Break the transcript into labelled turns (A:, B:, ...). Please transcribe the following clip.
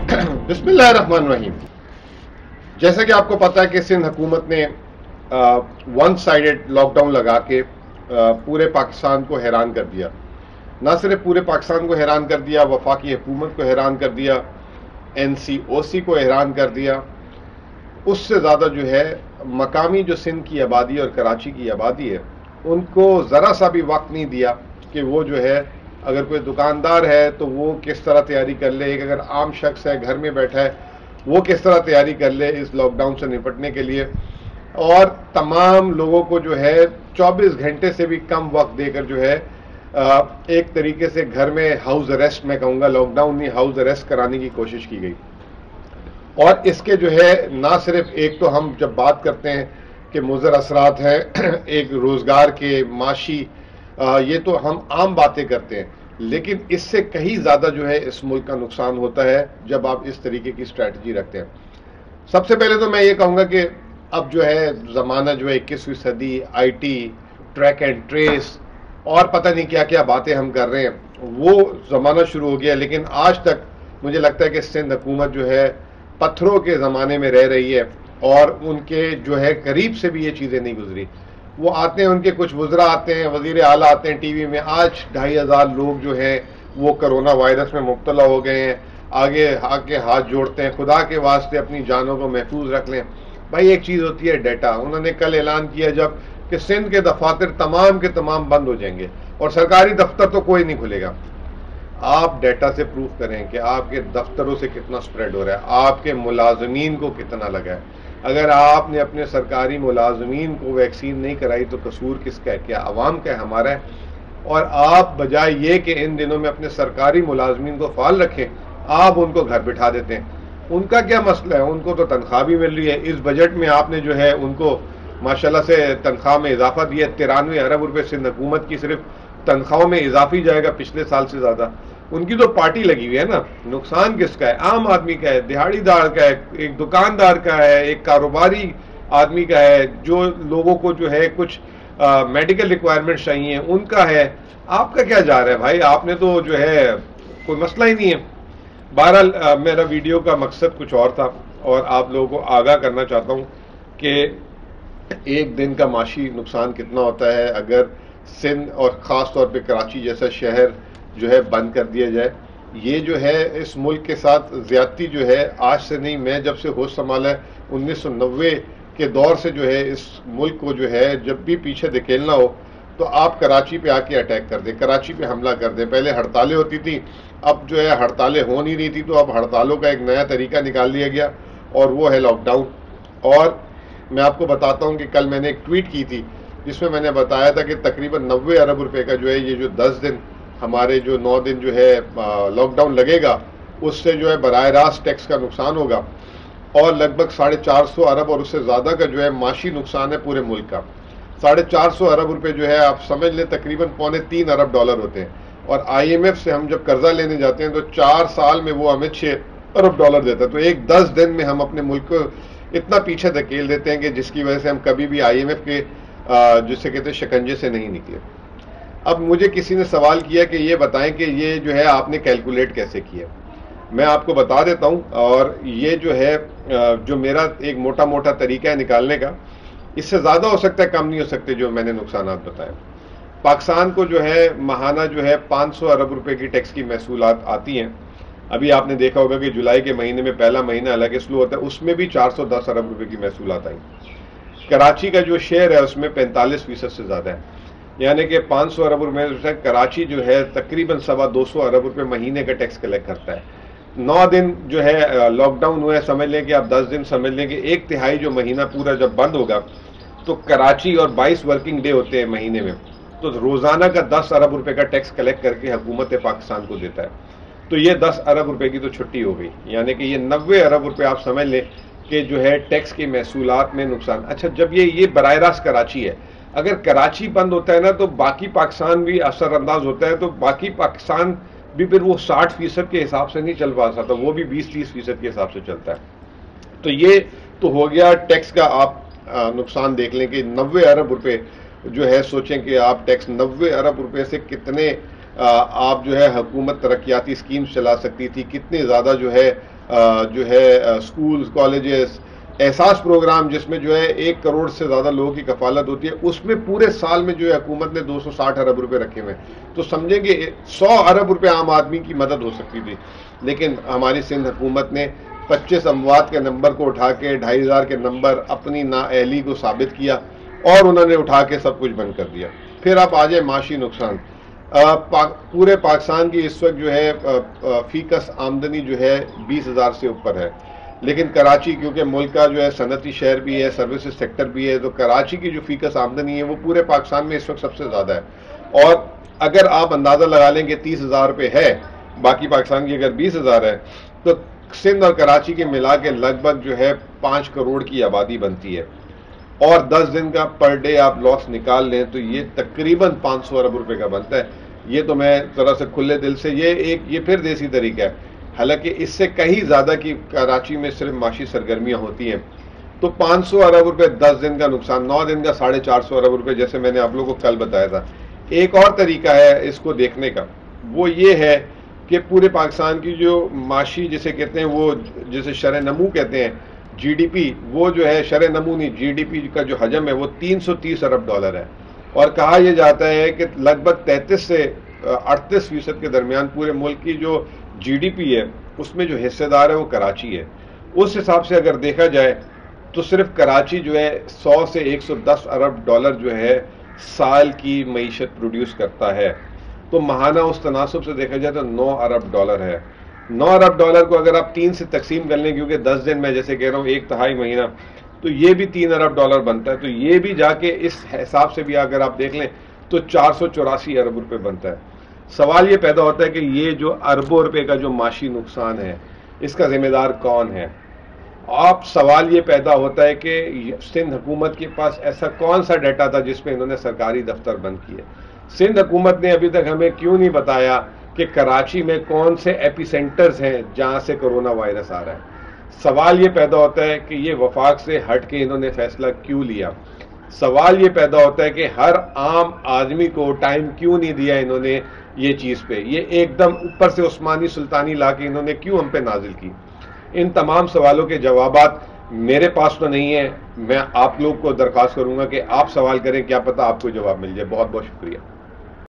A: बिस्मिल्लाहिर्रहमानिर्रहीम। जैसा कि आपको पता है कि सिंध हुकूमत ने वन साइडेड लॉकडाउन लगा के पूरे पाकिस्तान को हैरान कर दिया। ना सिर्फ पूरे पाकिस्तान को हैरान कर दिया, वफाकी हुकूमत को हैरान कर दिया, NCOC को हैरान कर दिया। उससे ज़्यादा जो है मकामी जो सिंध की आबादी और कराची की आबादी है, उनको ज़रा सा भी वक्त नहीं दिया कि वो जो है, अगर कोई दुकानदार है तो वो किस तरह तैयारी कर ले, एक अगर आम शख्स है घर में बैठा है वो किस तरह तैयारी कर ले इस लॉकडाउन से निपटने के लिए। और तमाम लोगों को जो है 24 घंटे से भी कम वक्त देकर जो है एक तरीके से घर में हाउस अरेस्ट, मैं कहूँगा लॉकडाउन नहीं, हाउस अरेस्ट कराने की कोशिश की गई। और इसके जो है ना सिर्फ एक तो हम जब बात करते हैं कि मुज़र असरात हैं एक रोज़गार के, माशी, ये तो हम आम बातें करते हैं, लेकिन इससे कहीं ज़्यादा जो है इस मुल्क का नुकसान होता है जब आप इस तरीके की स्ट्रैटेजी रखते हैं। सबसे पहले तो मैं ये कहूँगा कि अब जो है ज़माना जो है 21वीं सदी, IT, ट्रैक एंड ट्रेस और पता नहीं क्या क्या बातें हम कर रहे हैं, वो ज़माना शुरू हो गया। लेकिन आज तक मुझे लगता है कि सिंध हुकूमत जो है पत्थरों के ज़माने में रह रही है और उनके जो है करीब से भी ये चीज़ें नहीं गुजरी। वो आते हैं, उनके कुछ वज़रा आते हैं, वज़ीर आला आते हैं टीवी में, आज 2500 लोग जो हैं वो कोरोना वायरस में मुब्तला हो गए हैं, आगे आके हाथ जोड़ते हैं, खुदा के वास्ते अपनी जानों को महफूज रख लें। भाई एक चीज़ होती है डाटा। उन्होंने कल ऐलान किया जब कि सिंध के दफातर तमाम के तमाम बंद हो जाएंगे और सरकारी दफ्तर तो कोई नहीं खुलेगा। आप डाटा से प्रूफ करें कि आपके दफ्तरों से कितना स्प्रेड हो रहा है, आपके मुलाजमीन को कितना लगा है। अगर आपने अपने सरकारी मुलाजमीन को वैक्सीन नहीं कराई तो कसूर किसका है? क्या अवाम का है? हमारा है। और आप बजाय ये कि इन दिनों में अपने सरकारी मुलाजमीन को फाल रखें, आप उनको घर बिठा देते हैं। उनका क्या मसला है? उनको तो तनख्वाह भी मिल रही है। इस बजट में आपने जो है उनको माशाल्लाह से तनख्वाह में इजाफा दिया। 93 अरब रुपए सिंध हुकूमत की सिर्फ तनख्वाहों में इजाफी जाएगा पिछले साल से ज्यादा। उनकी तो पार्टी लगी हुई है ना। नुकसान किसका है? आम आदमी का है, दिहाड़ीदार का है, एक दुकानदार का है, एक कारोबारी आदमी का है, जो लोगों को जो है कुछ मेडिकल रिक्वायरमेंट चाहिए उनका है। आपका क्या जा रहा है भाई? आपने तो जो है कोई मसला ही नहीं है। बहरहाल मेरा वीडियो का मकसद कुछ और था और आप लोगों को आगाह करना चाहता हूँ कि एक दिन का माशी नुकसान कितना होता है अगर सिंध और ख़ास तौर पे कराची जैसा शहर जो है बंद कर दिया जाए। ये जो है इस मुल्क के साथ ज़्यादती जो है आज से नहीं, मैं जब से होश संभाला है 1990 के दौर से जो है इस मुल्क को जो है जब भी पीछे धकेलना हो तो आप कराची पे आके अटैक कर दें, कराची पे हमला कर दें। पहले हड़तालें होती थी, अब जो है हड़तालें हो नहीं रही थी, तो अब हड़तालों का एक नया तरीका निकाल लिया गया और वो है लॉकडाउन। और मैं आपको बताता हूँ कि कल मैंने एक ट्वीट की थी जिसमें मैंने बताया था कि तकरीबन 90 अरब रुपए का जो है ये जो 10 दिन हमारे जो 9 दिन जो है लॉकडाउन लगेगा उससे जो है बराह रास्त टैक्स का नुकसान होगा और लगभग 450 अरब और उससे ज़्यादा का जो है माशी नुकसान है पूरे मुल्क का। 450 अरब रुपए जो है आप समझ लें तकरीबन $3.25 अरब होते हैं। और IMF से हम जब कर्जा लेने जाते हैं तो 4 साल में वो हमें $6 अरब देता है। तो एक 10 दिन में हम अपने मुल्क को इतना पीछे धकेल देते हैं कि जिसकी वजह से हम कभी भी IMF के जिसे कहते हैं शिकंजे से नहीं निकले। अब मुझे किसी ने सवाल किया कि ये बताएं कि ये जो है आपने कैलकुलेट कैसे किया। मैं आपको बता देता हूं, और ये जो है जो मेरा एक मोटा मोटा तरीका है निकालने का, इससे ज़्यादा हो सकता है कम नहीं हो सकते जो मैंने नुकसानात बताए। पाकिस्तान को जो है माहाना जो है 500 अरब रुपए की टैक्स की महसूलात आती हैं। अभी आपने देखा होगा कि जुलाई के महीने में पहला महीना हालांकि स्लो होता है, उसमें भी 410 अरब रुपए की महसूलात आई। कराची का जो शेयर है उसमें 45% से ज़्यादा है, यानी कि 500 अरब रुपए से कराची जो है तकरीबन 225 अरब रुपए महीने का टैक्स कलेक्ट करता है। 9 दिन जो है लॉकडाउन हुआ है, समझ लें कि आप 10 दिन समझ लें कि 1/3 जो महीना पूरा जब बंद होगा तो कराची, और 22 वर्किंग डे होते हैं महीने में, तो रोज़ाना का 10 अरब रुपए का टैक्स कलेक्ट करके हुकूमत पाकिस्तान को देता है। तो ये 10 अरब रुपए की तो छुट्टी हो गई, यानी कि ये 90 अरब रुपए आप समझ लें कि जो है टैक्स की महसूलात में नुकसान। अच्छा, जब ये बराह रास्त कराची है, अगर कराची बंद होता है ना तो बाकी पाकिस्तान भी असरअंदाज होता है, तो बाकी पाकिस्तान भी फिर वो 60% के हिसाब से नहीं चल पा सकता, वो भी 20-30% के हिसाब से चलता है। तो ये तो हो गया टैक्स का। आप नुकसान देख लें कि 90 अरब रुपए जो है, सोचें कि आप टैक्स 90 अरब रुपए से कितने आप जो है हुकूमत तरक्याती स्कीम्स चला सकती थी, कितने ज़्यादा जो है جو ہے اسکولز کالجز احساس پروگرام جس میں جو ہے 1 کروڑ سے زیادہ لوگوں کی کفالت ہوتی ہے، اس میں پورے سال میں جو ہے حکومت نے 260 ارب روپے رکھے ہوئے ہیں، تو سمجھیں گے 100 ارب روپے عام آدمی کی مدد ہو سکتی تھی، لیکن ہماری سندھ حکومت نے 25 اموات کے نمبر کو اٹھا کے 2500 کے نمبر اپنی نااہلی کو ثابت کیا اور انہوں نے اٹھا کے سب کچھ بند کر دیا۔ پھر آپ آ جائیں معاشی نقصان، پورے پاکستان کی اس وقت جو ہے فی کس آمدنی جو ہے 20,000 سے اوپر ہے، لیکن کراچی کیونکہ ملک کا جو ہے صنعتی شہر بھی ہے، سروسز سیکٹر بھی ہے، تو کراچی کی جو فی کس آمدنی ہے وہ پورے پاکستان میں اس وقت سب سے زیادہ ہے، اور اگر آپ اندازہ لگا لیں کہ 30,000 روپے ہے، باقی پاکستان کی اگر 20,000 ہے، تو سندھ اور کراچی کے ملا کے لگ بھگ جو ہے 5 کروڑ کی آبادی بنتی ہے، اور 10 دن کا پر ڈے آپ لاس نکال لیں تو یہ تقریباً 500 ارب روپے کا بنتا ہے۔ یہ تو میں ذرا سے کھلے دل سے، یہ پھر دیسی طریقہ ہے، حالانکہ اس سے کہیں زیادہ کی کراچی میں صرف معاشی سرگرمیاں ہوتی ہیں، تو 500 ارب روپے 10 دن کا نقصان، 9 دن کا 450 ارب روپے، جیسے میں نے آپ لوگوں کو کل بتایا تھا۔ ایک اور طریقہ ہے اس کو دیکھنے کا، وہ یہ ہے کہ پورے پاکستان کی جو معاشی جسے کہتے ہیں، وہ جسے شرح نمو کہتے ہیں، جی ڈی پی، وہ جو ہے شرح نمو نہیں، جی ڈی پی کا جو حجم ہے وہ 330 ارب ڈالر ہے، اور کہا یہ جاتا ہے کہ لگ بھگ 33 سے 38% کے درمیان پورے ملک کی جو جی ڈی پی ہے اس میں جو حصہ دار ہے وہ کراچی ہے۔ اس حساب سے اگر دیکھا جائے تو صرف کراچی جو ہے 100 سے 110 ارب ڈالر جو ہے سال کی معیشت پروڈیوس کرتا ہے، تو ماہانہ اس تناسب سے دیکھا جائے تو 9 ارب ڈالر ہے۔ 9 ارب ڈالر کو اگر آپ 3 سے تقسیم کر لیں، کیونکہ 10 دن میں جیسے کہہ رہا ہوں 1/3 مہینہ، تو یہ بھی 3 ارب ڈالر بنتا ہے، تو یہ بھی جا کے اس حساب سے بھی اگر آپ دیکھ لیں تو 484 ارب روپے بنتا ہے۔ سوال یہ پیدا ہوتا ہے کہ یہ جو اربوں روپے کا جو معاشی نقصان ہے اس کا ذمہ دار کون ہے؟ آپ سوال یہ پیدا ہوتا ہے کہ سندھ حکومت کے پاس ایسا کون سا ڈیٹا تھا جس پہ انہوں نے سرکاری دفتر بند کیے؟ سندھ حکومت نے ابھی تک ہمیں کیوں نہیں بتایا کہ کراچی میں کون سے ایپی سینٹرز ہیں جہاں سے کرونا وائرس آ رہا ہے؟ سوال یہ پیدا ہوتا ہے کہ یہ وفاق سے ہٹ کے انہوں نے فیصلہ کیوں لیا؟ سوال یہ پیدا ہوتا ہے کہ ہر عام آدمی کو ٹائم کیوں نہیں دیا انہوں نے یہ چیز پہ؟ یہ ایک دم اوپر سے عثمانی سلطانی لا کے انہوں نے کیوں ہم پہ نازل کی؟ ان تمام سوالوں کے جوابات میرے پاس تو نہیں ہیں، میں آپ لوگ کو درخواست کروں گا کہ آپ سوال کریں، کیا پتہ آپ کو جواب مل جائے۔ بہت بہت شکریہ۔